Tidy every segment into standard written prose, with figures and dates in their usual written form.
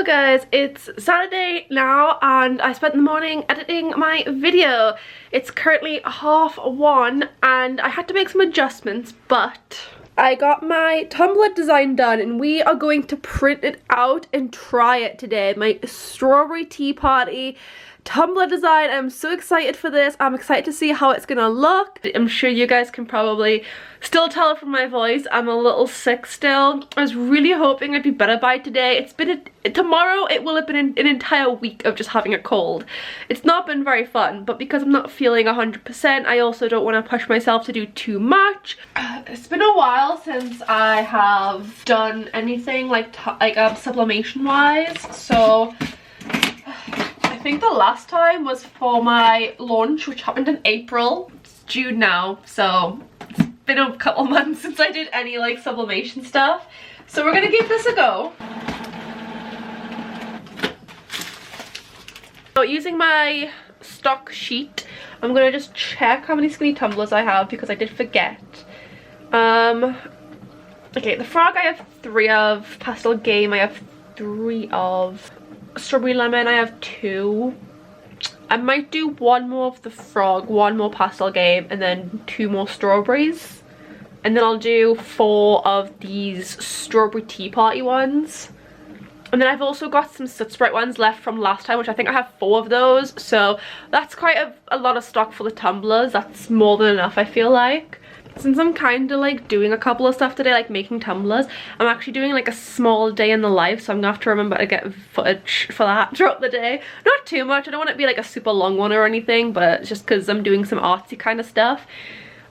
Hello guys, it's Saturday now and I spent the morning editing my video. It's currently 1:30 and I had to make some adjustments, but I got my tumbler design done and we are going to print it out and try it today. My strawberry tea party tumbler design. I'm so excited for this. I'm excited to see how it's gonna look. I'm sure you guys can probably still tell from my voice I'm a little sick still. I was really hoping I'd be better by today. It's been tomorrow it will have been an entire week of just having a cold. It's not been very fun, but because I'm not feeling 100%, I also don't want to push myself to do too much. It's been a while since I have done anything like sublimation wise, so I think the last time was for my launch, which happened in April. It's June now, so it's been a couple months since I did any like sublimation stuff. So we're gonna give this a go. So using my stock sheet, I'm gonna just check how many skinny tumblers I have because I did forget. Okay, the frog I have 3 of, pastel game I have 3 of. Strawberry lemon I have 2. I might do 1 more of the frog, 1 more pastel game, and then 2 more strawberries, and then I'll do 4 of these strawberry tea party ones. And then I've also got some soot sprite ones left from last time, which I think I have 4 of those, so that's quite a lot of stock for the tumblers. That's more than enough, I feel like. Since I'm kind of like doing a couple of stuff today, like making tumblers, I'm actually doing like a small day in the life, so I'm gonna have to remember to get footage for that throughout the day. Not too much, I don't want it to be like a super long one or anything, but it's just because I'm doing some artsy kind of stuff.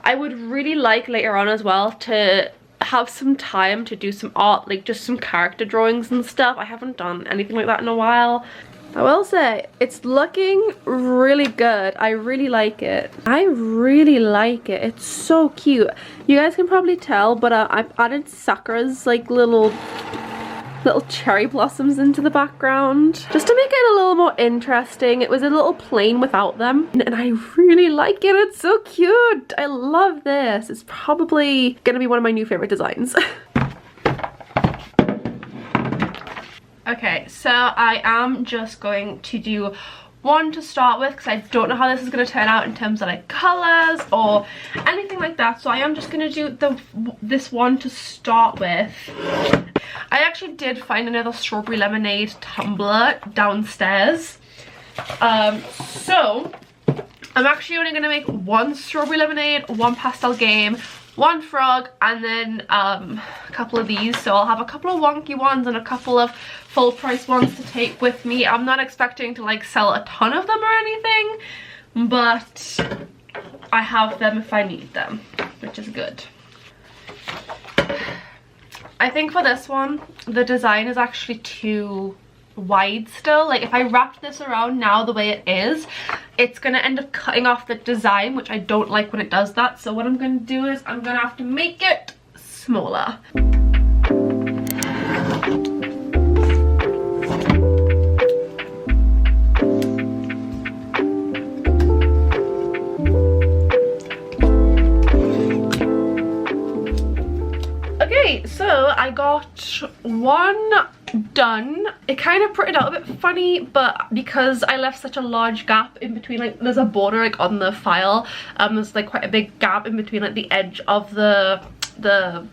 I would really like later on as well to have some time to do some art, like just some character drawings and stuff. I haven't done anything like that in a while. I will say, it's looking really good. I really like it. I really like it. It's so cute. You guys can probably tell, but I've added Sakura's like little cherry blossoms into the background just to make it a little more interesting. It was a little plain without them, and I really like it. It's so cute. I love this. It's probably gonna be one of my new favorite designs. Okay, so I am just going to do 1 to start with because I don't know how this is going to turn out in terms of like colours or anything like that. So I am just going to do this one to start with. I actually did find another strawberry lemonade tumbler downstairs. So I'm actually only going to make 1 strawberry lemonade, 1 pastel game, 1 frog, and then a couple of these. So I'll have a couple of wonky ones and a couple of full price ones to take with me. I'm not expecting to like sell a ton of them or anything, but I have them if I need them, which is good. I think for this one, the design is actually too wide still. Like if I wrap this around now the way it is, it's gonna end up cutting off the design, which I don't like when it does that. So what I'm gonna do is I'm gonna have to make it smaller. Okay, so I got 1 done. It kind of printed out a bit funny, but because I left such a large gap in between, like there's a border like on the file, there's like quite a big gap in between like the edge of the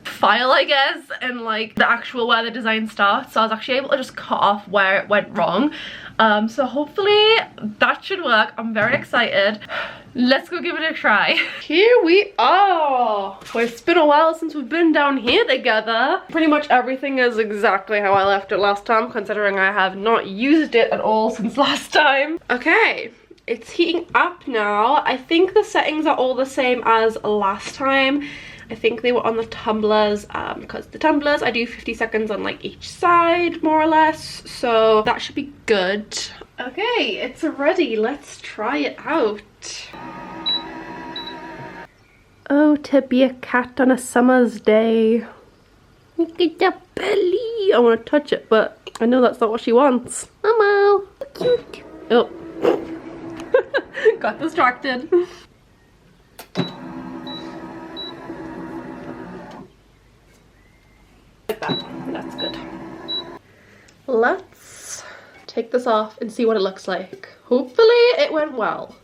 file, I guess, and like the actual where the design starts. So I was actually able to just cut off where it went wrong. So hopefully that should work. I'm very excited. Let's go give it a try. Here we are. Well, it's been a while since we've been down here together. Pretty much everything is exactly how I left it last time, considering I have not used it at all since last time. Okay, it's heating up now. I think the settings are all the same as last time. I think they were on the tumblers, because the tumblers I do 50 seconds on like each side more or less, so that should be good. Okay, it's ready. Let's try it out. Oh, to be a cat on a summer's day. Look at the belly. I want to touch it, but I know that's not what she wants. Mama, cute. Oh, got distracted. Like that. That's good. Let's take this off and see what it looks like. Hopefully it went well.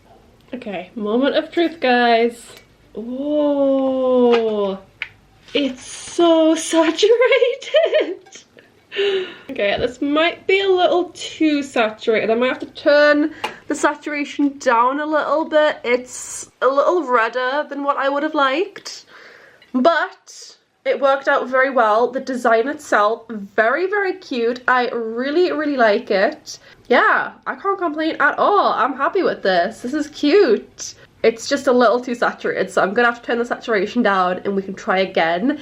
Okay, moment of truth, guys. Oh, it's so saturated. Okay, this might be a little too saturated. I might have to turn the saturation down a little bit. It's a little redder than what I would have liked, but it worked out very well. The design itself, very, very cute. I really, really like it. Yeah, I can't complain at all. I'm happy with this. This is cute. It's just a little too saturated, so I'm gonna have to turn the saturation down and we can try again.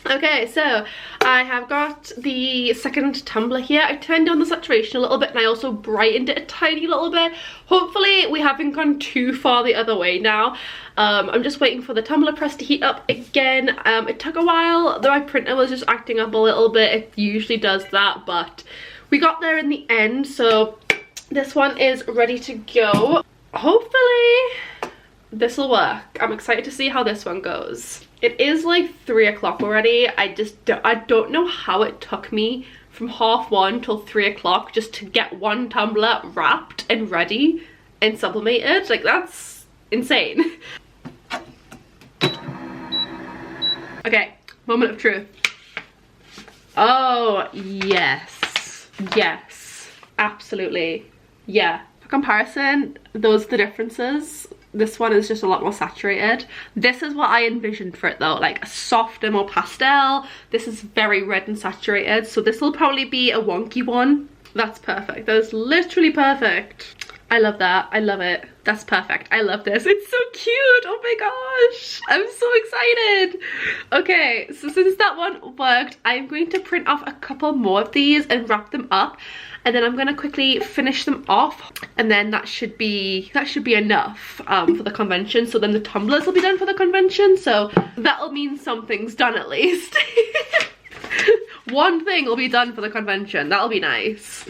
Okay, so I have got the second tumbler here. I turned down the saturation a little bit and I also brightened it a tiny little bit. Hopefully we haven't gone too far the other way now. I'm just waiting for the tumbler press to heat up again. It took a while, though my printer was just acting up a little bit. It usually does that, but we got there in the end, so this one is ready to go. Hopefully this will work. I'm excited to see how this one goes. It is like 3 o'clock already. I don't know how it took me from 1:30 till 3 o'clock just to get one tumbler wrapped and ready and sublimated. Like, that's insane. Okay, moment of truth. Oh, yes. Yes. Absolutely. Yeah. For comparison, those are the differences. This one is just a lot more saturated. This is what I envisioned for it though, like a softer, more pastel. This is very red and saturated, so this will probably be a wonky one. That's perfect. That is literally perfect. I love that. I love it. That's perfect. I love this. It's so cute. Oh my gosh. I'm so excited. Okay, so since that one worked, I'm going to print off a couple more of these and wrap them up. And then I'm going to quickly finish them off. And then that should be enough for the convention. So then the tumblers will be done for the convention. So that'll mean something's done at least. One thing will be done for the convention. That'll be nice.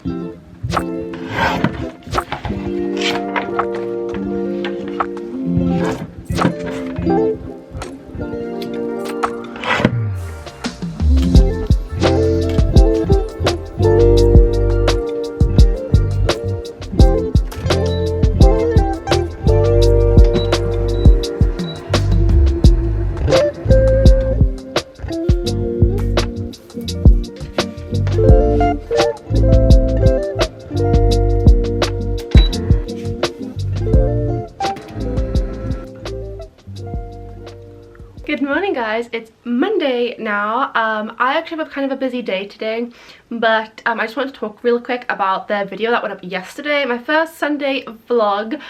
Good morning, guys. It's Monday now. I actually have kind of a busy day today, but I just wanted to talk real quick about the video that went up yesterday, my first Sunday vlog.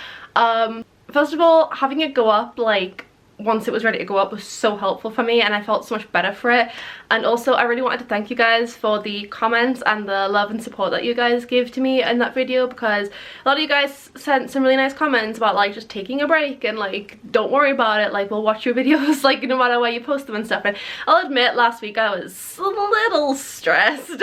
First of all, having it go up like once it was ready to go up was so helpful for me, and I felt so much better for it. And also I really wanted to thank you guys for the comments and the love and support that you guys gave to me in that video, because a lot of you guys sent some really nice comments about like just taking a break and like don't worry about it, like we'll watch your videos like no matter where you post them and stuff. And I'll admit last week I was a little stressed.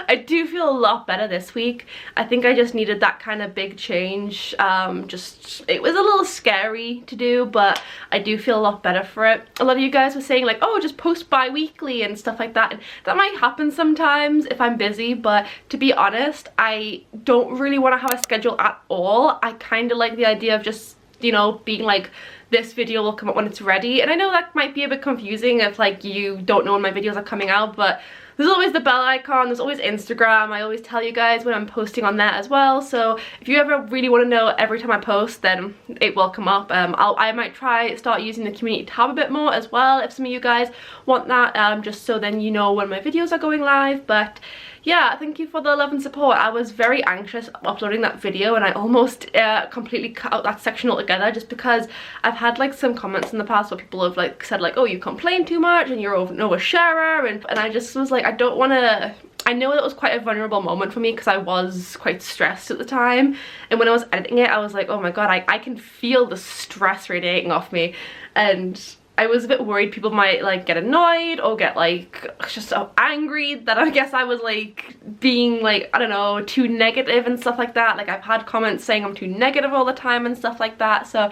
I do feel a lot better this week. I think I just needed that kind of big change. It was a little scary to do, but I do feel a lot better for it. A lot of you guys were saying like, oh, just post bi-weekly and stuff like that, and that might happen sometimes if I'm busy, but to be honest, I don't really want to have a schedule at all. I kind of like the idea of just, you know, being like, this video will come out when it's ready. And I know that might be a bit confusing if like you don't know when my videos are coming out, but there's always the bell icon, there's always Instagram. I always tell you guys when I'm posting on that as well. So if you ever really want to know every time I post, then it will come up. I might start using the community tab a bit more as well if some of you guys want that, just so then you know when my videos are going live. But yeah, thank you for the love and support. I was very anxious uploading that video, and I almost completely cut out that section altogether, just because I've had like some comments in the past where people have like said like, oh, you complain too much and you're an oversharer, and I just was like, I don't want to. I know that was quite a vulnerable moment for me because I was quite stressed at the time, and when I was editing it I was like, oh my god, I can feel the stress radiating off me, and I was a bit worried people might like get annoyed or get like just so angry that I guess I was like being like, I don't know, too negative and stuff like that. Like I've had comments saying I'm too negative all the time and stuff like that. So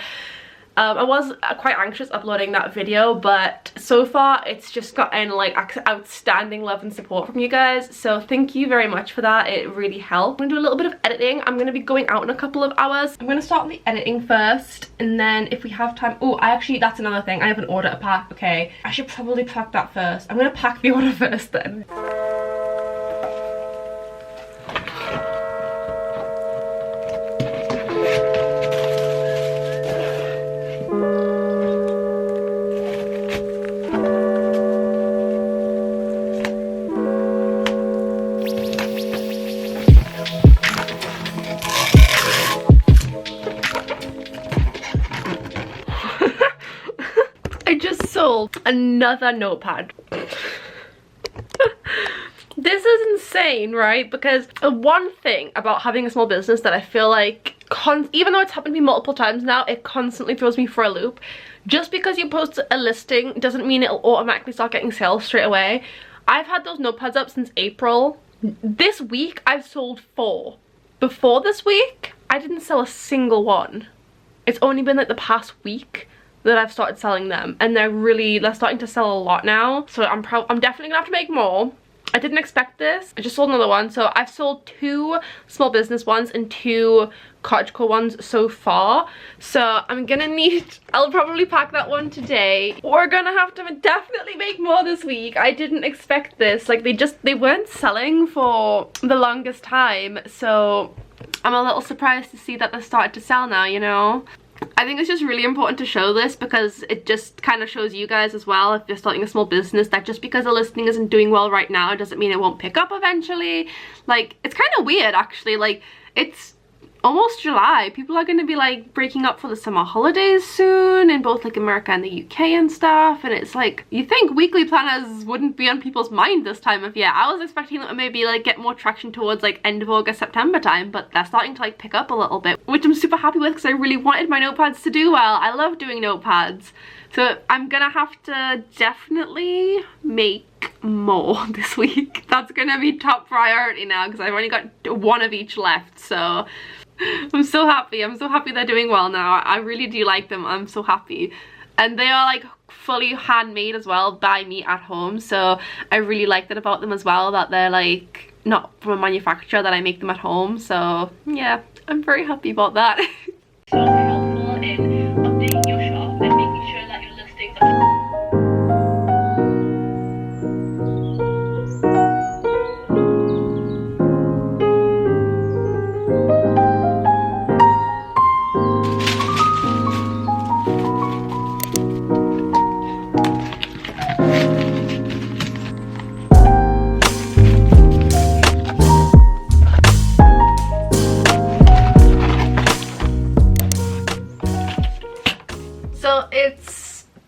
I was quite anxious uploading that video, but so far it's just gotten like outstanding love and support from you guys, so thank you very much for that. It really helped. I'm gonna do a little bit of editing. I'm gonna be going out in a couple of hours. I'm gonna start the editing first, and then if we have time, oh, that's another thing, I have an order to pack. Okay, I should probably pack that first. I'm gonna pack the order first then. Another notepad. This is insane, right? Because one thing about having a small business that I feel like even though it's happened to me multiple times now, it constantly throws me for a loop. Just because you post a listing doesn't mean it'll automatically start getting sales straight away. I've had those notepads up since April. This week I've sold 4. Before this week I didn't sell a single one. It's only been like the past week that I've started selling them, and they're starting to sell a lot now, so I'm definitely gonna have to make more. I didn't expect this. I just sold another one, so I've sold 2 small business ones and 2 cottagecore ones so far, so I'll probably pack that one today. We're gonna have to definitely make more this week. I didn't expect this. Like, they weren't selling for the longest time, so I'm a little surprised to see that they started to sell now, you know. I think it's just really important to show this because it just kind of shows you guys as well, if you're starting a small business, that just because a listing isn't doing well right now doesn't mean it won't pick up eventually. Like, it's kind of weird actually. Like, it's almost July. People are going to be like breaking up for the summer holidays soon in both like America and the UK and stuff, and it's like, you think weekly planners wouldn't be on people's mind this time of year. I was expecting them to maybe like get more traction towards like end of August, September time, but they're starting to like pick up a little bit, which I'm super happy with because I really wanted my notepads to do well. I love doing notepads, so I'm gonna have to definitely make more this week. That's gonna be top priority now because I've only got 1 of each left, so I'm so happy. I'm so happy they're doing well now. I really do like them. I'm so happy. And they are like fully handmade as well by me at home, so I really like that about them as well, that they're like not from a manufacturer, that I make them at home. So yeah, I'm very happy about that. So helpful in updating your shop and making sure that your listings are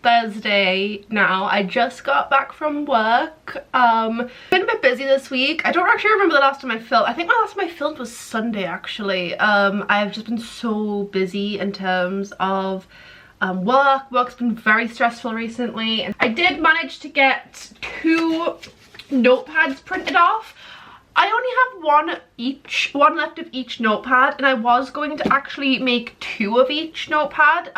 Thursday now. I just got back from work. Been a bit busy this week. I don't actually remember the last time I filmed. I think the last time I filmed was Sunday actually. I've just been so busy in terms of work. Work's been very stressful recently, and I did manage to get 2 notepads printed off. I only have one left of each notepad, and I was going to actually make 2 of each notepad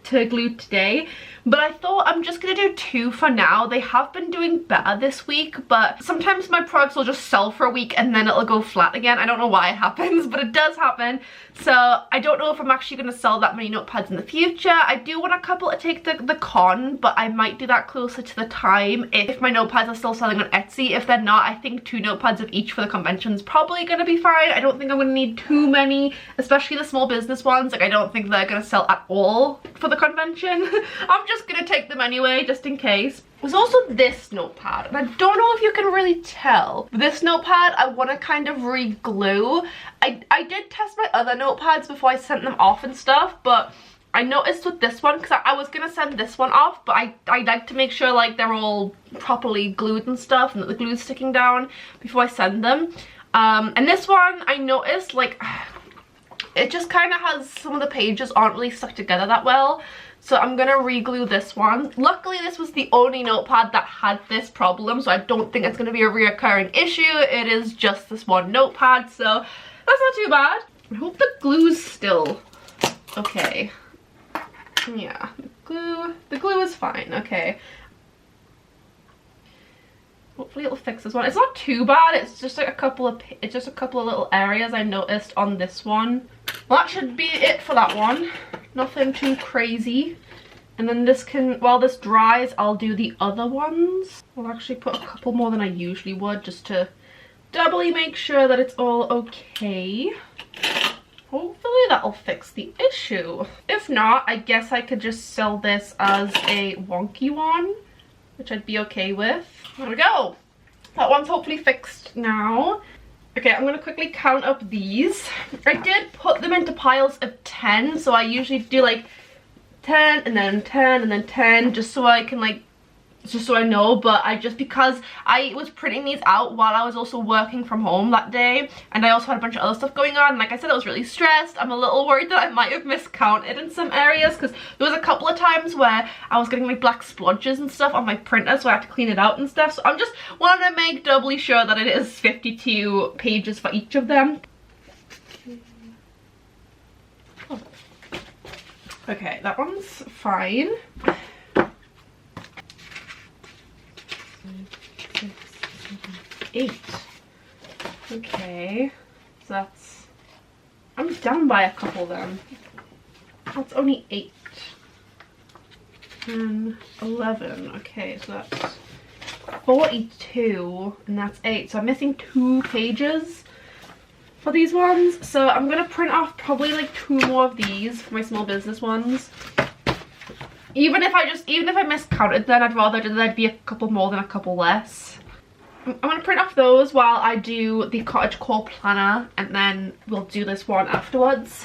to glue today, but I thought I'm just gonna do 2 for now. They have been doing better this week, but sometimes my products will just sell for a week and then it'll go flat again. I don't know why it happens, but it does happen. So I don't know if I'm actually gonna sell that many notepads in the future. I do want a couple to take the con, but I might do that closer to the time if my notepads are still selling on Etsy. If they're not, I think 2 notepads of each for the convention is probably gonna be fine. I don't think I'm gonna need too many, especially the small business ones. Like, I don't think they're gonna sell at all for the convention. I'm just gonna take them anyway, just in case. There's also this notepad, and I don't know if you can really tell. This notepad I want to kind of re-glue. I did test my other notepads before I sent them off and stuff, but I noticed with this one, because I was gonna send this one off, but I like to make sure like they're all properly glued and stuff, and that the glue's sticking down before I send them. And this one I noticed like it just kind of has, some of the pages aren't really stuck together that well. So I'm gonna re-glue this one. Luckily this was the only notepad that had this problem, so I don't think it's gonna be a reoccurring issue. It is just this one notepad, so that's not too bad. I hope the glue's still okay. Yeah, the glue is fine. Okay. Hopefully it'll fix this one. It's not too bad. It's just like a couple of little areas I noticed on this one. Well, that should be it for that one. Nothing too crazy. And then this can, while this dries, I'll do the other ones. I'll actually put a couple more than I usually would just to doubly make sure that it's all okay. Hopefully that'll fix the issue. If not, I guess I could just sell this as a wonky one, which I'd be okay with. There we go. That one's hopefully fixed now. Okay, I'm gonna quickly count up these. I did put them into piles of 10, so I usually do like 10 and then 10 and then 10, just so I can like, just so I know. But because I was printing these out while I was also working from home that day, and I also had a bunch of other stuff going on, and like I said, I was really stressed. I'm a little worried that I might have miscounted in some areas, because there was a couple of times where I was getting like black splodges and stuff on my printer, so I had to clean it out and stuff. So I'm just wanting to make doubly sure that it is 52 pages for each of them. Okay, that one's fine. 6, 7, 8. Okay, so that's, I'm down by a couple then. That's only 8. 10, 11. Okay, so that's 42, and that's 8. So I'm missing 2 pages for these ones. So I'm gonna print off probably like 2 more of these for my small business ones. Even if I miscounted, then I'd rather there'd be a couple more than a couple less. I'm gonna print off those while I do the cottagecore planner, and then we'll do this one afterwards.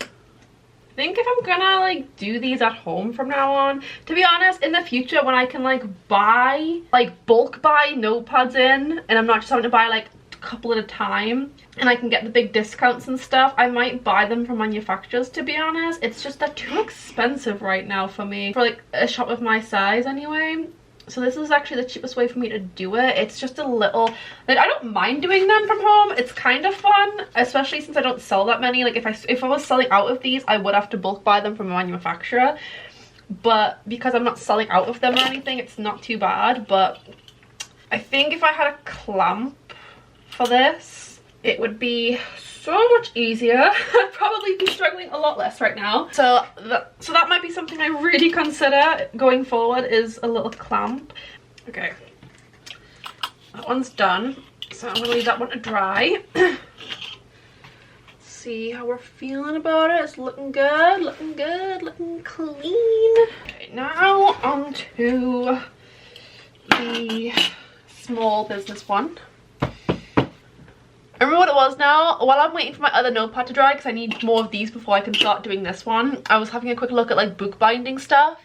I think if I'm gonna like do these at home from now on, to be honest, in the future when I can like buy, like bulk buy notepads in, and I'm not just having to buy like a couple at a time, and I can get the big discounts and stuff, I might buy them from manufacturers, to be honest. It's just they're too expensive right now for me, for like a shop of my size anyway. So this is actually the cheapest way for me to do it. It's just a little, like, I don't mind doing them from home. It's kind of fun, especially since I don't sell that many. Like if I was selling out of these, I would have to bulk buy them from a manufacturer. But because I'm not selling out of them or anything, it's not too bad. But I think if I had a clamp for this, it would be so much easier. I'd probably be struggling a lot less right now. So that might be something I really consider going forward, is a little clamp. Okay, that one's done. So I'm gonna leave that one to dry. See how we're feeling about it. It's looking good, looking clean. Okay, now on to the small business one. I remember what it was now. While I'm waiting for my other notepad to dry, because I need more of these before I can start doing this one, I was having a quick look at like bookbinding stuff.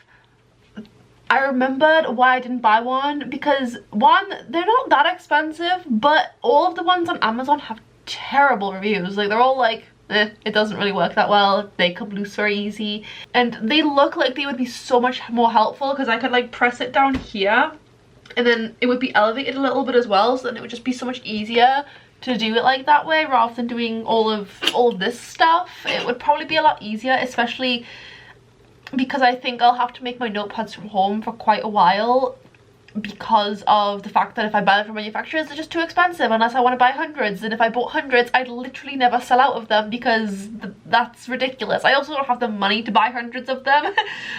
I remembered why I didn't buy one, because one, they're not that expensive, but all of the ones on Amazon have terrible reviews. Like they're all like, it doesn't really work that well, they come loose very easy, and they look like they would be so much more helpful, because I could like press it down here and then it would be elevated a little bit as well, so then it would just be so much easier to do it like that way rather than doing all of this stuff. It would probably be a lot easier, especially because I think I'll have to make my notepads from home for quite a while, because of the fact that if I buy them from manufacturers, they're just too expensive unless I want to buy hundreds, and if I bought hundreds, I'd literally never sell out of them, because that's ridiculous. I also don't have the money to buy hundreds of them.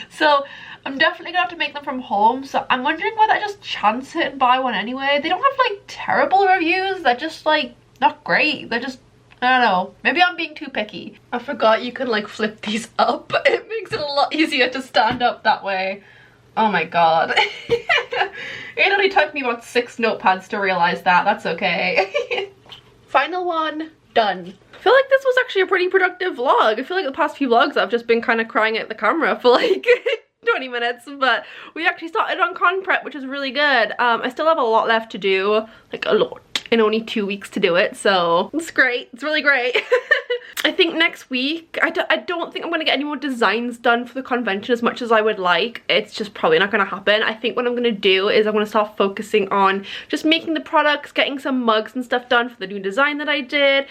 So I'm definitely gonna have to make them from home. So I'm wondering whether I just chance it and buy one anyway. They don't have like terrible reviews, they're just like not great. They're just, I don't know, maybe I'm being too picky. I forgot you can like flip these up. It makes it a lot easier to stand up that way. Oh my god. It only took me about 6 notepads to realize that. That's okay. Final one done. I feel like this was actually a pretty productive vlog. I feel like the past few vlogs I've just been kind of crying at the camera for like 20 minutes, but we actually started on con prep, which is really good. I still have a lot left to do, like a lot. in only 2 weeks to do it, so it's great. It's really great. I think next week, I don't think I'm going to get any more designs done for the convention as much as I would like. It's just probably not going to happen. I think what I'm going to do is I'm going to start focusing on just making the products, getting some mugs and stuff done for the new design that I did,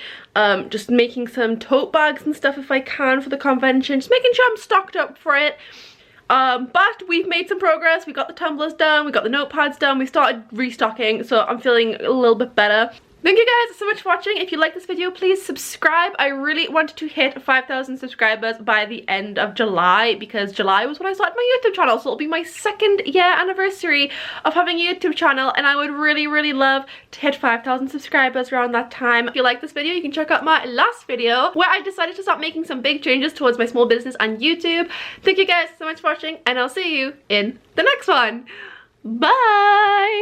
just making some tote bags and stuff if I can for the convention, just making sure I'm stocked up for it. But we've made some progress. We got the tumblers done, we got the notepads done, we started restocking, so I'm feeling a little bit better. Thank you guys so much for watching. If you like this video, please subscribe. I really wanted to hit 5,000 subscribers by the end of July, because July was when I started my YouTube channel, so it'll be my 2nd year anniversary of having a YouTube channel, and I would really love to hit 5,000 subscribers around that time. If you like this video, you can check out my last video where I decided to start making some big changes towards my small business and YouTube. Thank you guys so much for watching, and I'll see you in the next one. Bye!